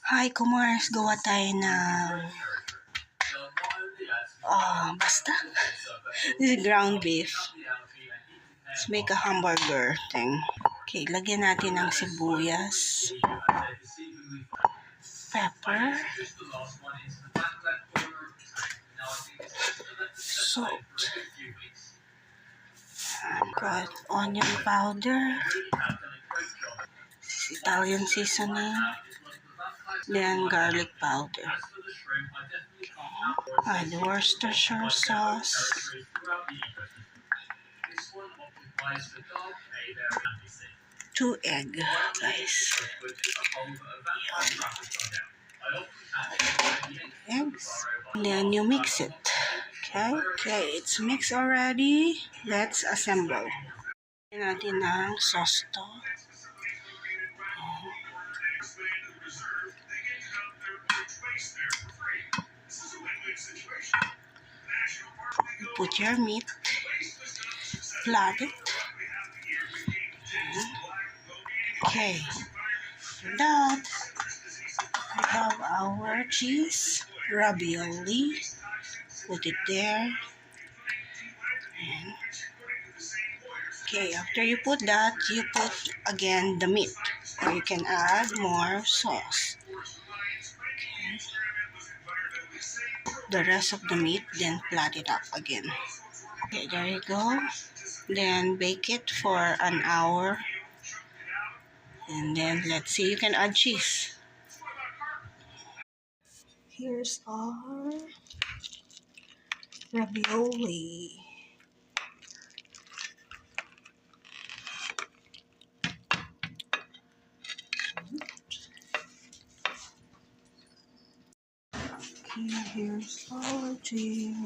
Hi, Kumars. Gawa tayo ng... basta. This is ground beef. Let's make a hamburger thing. Okay, lagyan natin ng sibuyas. Pepper. Salt. Got onion powder. Italian seasoning. Then garlic powder. Add Worcestershire sauce. Two egg, guys. Eggs. And then you mix it. Okay, it's mixed already. Let's assemble. Lagyan natin ng sauce to. Put your meat. Flat it. Okay. After that, we have our cheese ravioli. Put it there. And okay, after you put that, you put again the meat. Or you can add more sauce. Okay. The rest of the meat, then flat it up again. Okay, there you go. Then bake it for an hour. And then let's see, you can add cheese. Here's our ravioli. Okay, here's our cheese.